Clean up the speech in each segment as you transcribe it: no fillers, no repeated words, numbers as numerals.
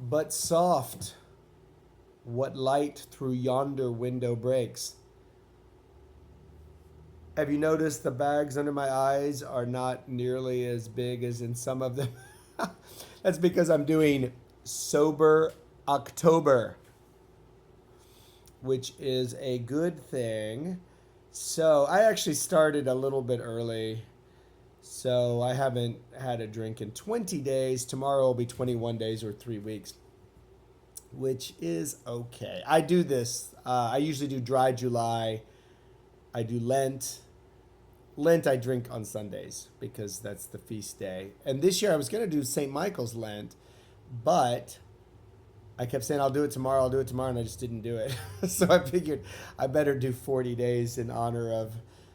but soft. What light through yonder window breaks? Have you noticed the bags under my eyes are not nearly as big as in some of them? That's because I'm doing Sober October, which is a good thing. So I actually started a little bit early. So I haven't had a drink in 20 days. Tomorrow will be 21 days or 3 weeks, which is okay. I do this. I usually do dry July. I do Lent. Lent I drink on Sundays because that's the feast day. And this year I was going to do St. Michael's Lent, but I kept saying I'll do it tomorrow, and I just didn't do it. So I figured I better do 40 days in honor of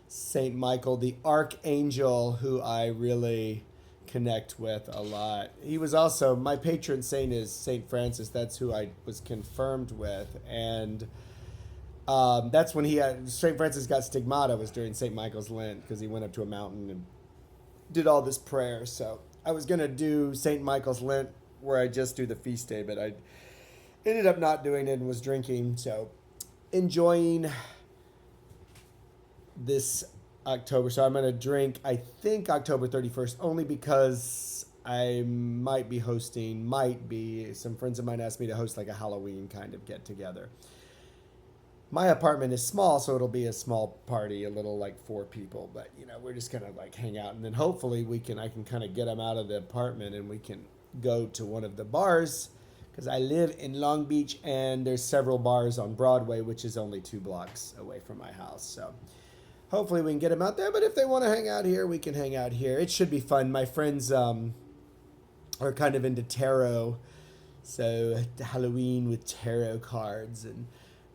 St. Michael, the archangel who I really connect with a lot. He was also my patron saint is St. Francis. That's who I was confirmed with, and that's when St. Francis got stigmata was during St. Michael's Lent because he went up to a mountain and did all this prayer. So I was gonna do St. Michael's Lent where I just do the feast day, but I ended up not doing it and was drinking. So enjoying this October. So I'm gonna drink. I think October 31st only because I might be hosting. Might be some friends of mine asked me to host like a Halloween kind of get together. My apartment is small, so it'll be a small party, a little like 4 people. But we're just gonna like hang out, and then hopefully I can kind of get them out of the apartment, and we can go to one of the bars, because I live in Long Beach, and there's several bars on Broadway, which is only 2 blocks away from my house. So hopefully we can get them out there. But if they want to hang out here, we can hang out here. It should be fun. My friends are kind of into tarot, so Halloween with tarot cards and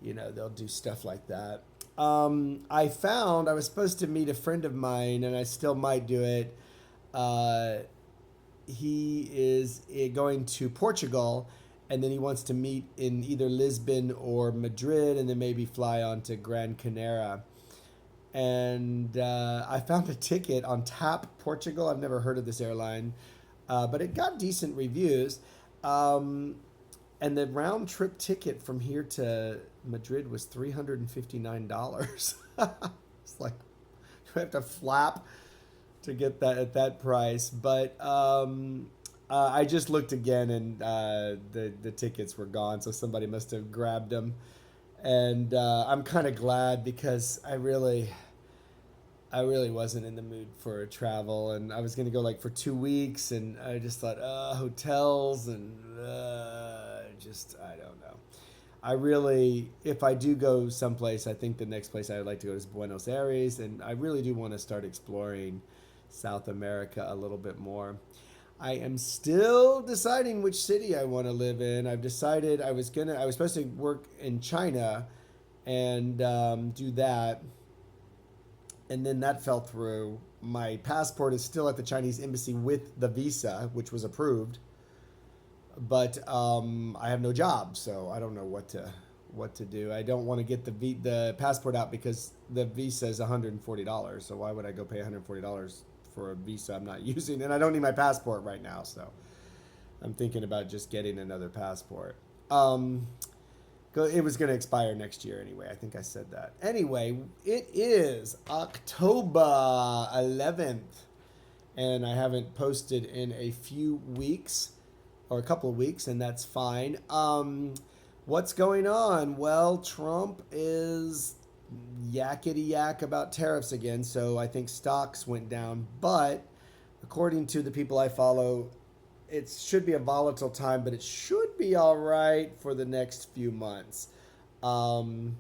they'll do stuff like that. I found I was supposed to meet a friend of mine, and I still might do it. He is going to Portugal, and then he wants to meet in either Lisbon or Madrid, and then maybe fly on to Gran Canaria. And I found a ticket on TAP Portugal. I've never heard of this airline, but it got decent reviews. And the round trip ticket from here to Madrid was $359. It's like, do I have to flap to get that at that price? But I just looked again, and the tickets were gone, so somebody must have grabbed them. And I'm kind of glad because I really wasn't in the mood for travel, and I was gonna go like for 2 weeks, and I just thought, hotels and I don't know. I really, if I do go someplace, I think the next place I'd like to go is Buenos Aires, and I really do want to start exploring South America a little bit more. I am still deciding which city I want to live in. I've decided I was supposed to work in China and do that, and then that fell through. My passport is still at the Chinese embassy with the visa, which was approved, but I have no job, so I don't know what to do. I don't want to get the passport out because the visa is $140. So why would I go pay $140 for a visa I'm not using? And I don't need my passport right now, so I'm thinking about just getting another passport. It was going to expire next year anyway. I think I said that. Anyway, it is October 11th, and I haven't posted in a few weeks, or a couple of weeks, and that's fine. What's going on? Well, Trump is yakety yak about tariffs again, so I think stocks went down. But according to the people I follow, it should be a volatile time, but it should be all right for the next few months. The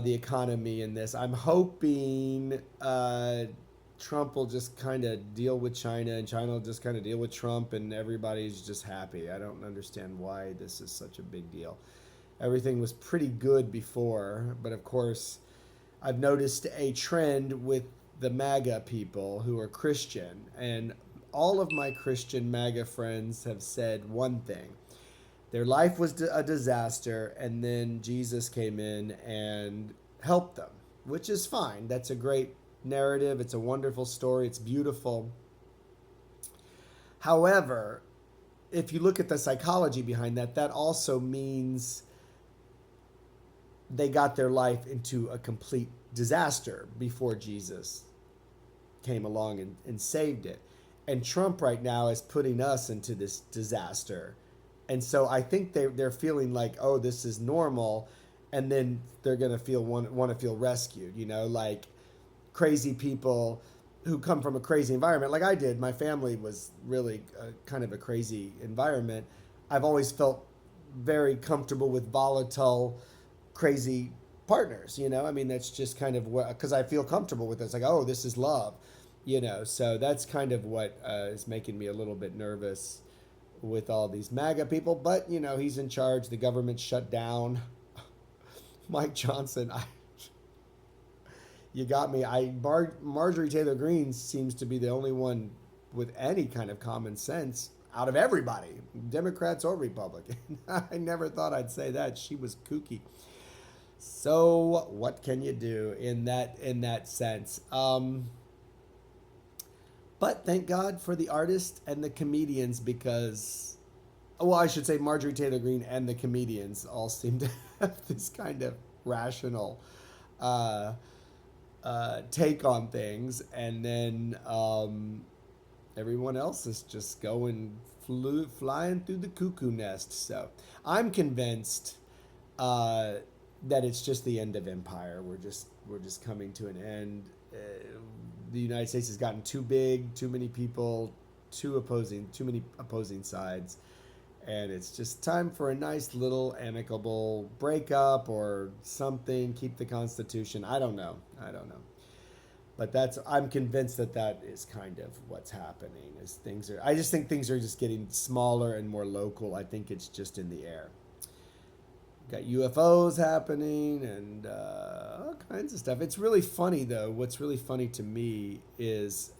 economy in this, I'm hoping Trump will just kind of deal with China, and China will just kind of deal with Trump, and everybody's just happy. I don't understand why this is such a big deal. Everything was pretty good before, but of course, I've noticed a trend with the MAGA people who are Christian, and all of my Christian MAGA friends have said one thing. Their life was a disaster, and then Jesus came in and helped them, which is fine. That's a great narrative. It's a wonderful story. It's beautiful. However, if you look at the psychology behind that, that also means they got their life into a complete disaster before Jesus came along and saved it. And Trump right now is putting us into this disaster. And so I think they're feeling like, oh, this is normal. And then they're going to want to feel rescued, like crazy people who come from a crazy environment like I did. My family was really kind of a crazy environment. I've always felt very comfortable with volatile, crazy partners. I mean, that's just kind of what, because I feel comfortable with it. It's like, oh, this is love. So that's kind of what is making me a little bit nervous with all these MAGA people. But he's in charge. The government shut down. Mike Johnson, you got me. Marjorie Taylor Greene seems to be the only one with any kind of common sense out of everybody, Democrats or Republican. I never thought I'd say that. She was kooky. So what can you do in that sense? But thank God for the artists and the comedians, because, well, I should say Marjorie Taylor Greene and the comedians all seem to have this kind of rational take on things, and then everyone else is just flying through the cuckoo nest. So I'm convinced that it's just the end of empire. We're just coming to an end. The United States has gotten too big, too many people, too many opposing sides, and it's just time for a nice little amicable breakup or something. Keep the Constitution. I don't know. But I'm convinced that is kind of what's happening. I just think things are just getting smaller and more local. I think it's just in the air. Got UFOs happening and all kinds of stuff. It's really funny, though. What's really funny to me is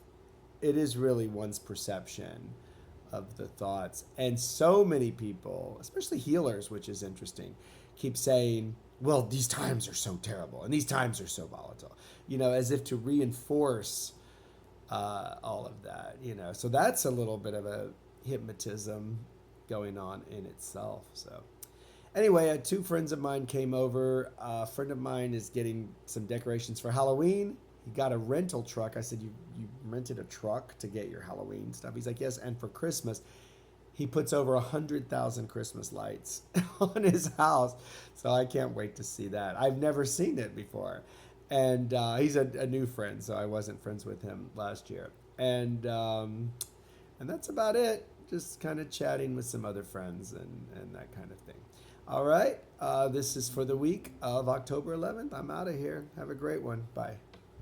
it is really one's perception of the thoughts. And so many people, especially healers, which is interesting, keep saying, well, these times are so terrible and these times are so volatile, as if to reinforce all of that, So that's a little bit of a hypnotism going on in itself. So anyway, two friends of mine came over. A friend of mine is getting some decorations for Halloween. He got a rental truck. I said, you rented a truck to get your Halloween stuff? He's like, yes. And for Christmas, he puts over 100,000 Christmas lights on his house. So I can't wait to see that. I've never seen it before. And he's a new friend, so I wasn't friends with him last year. And that's about it. Just kind of chatting with some other friends and that kind of thing. All right. This is for the week of October 11th. I'm out of here. Have a great one. Bye.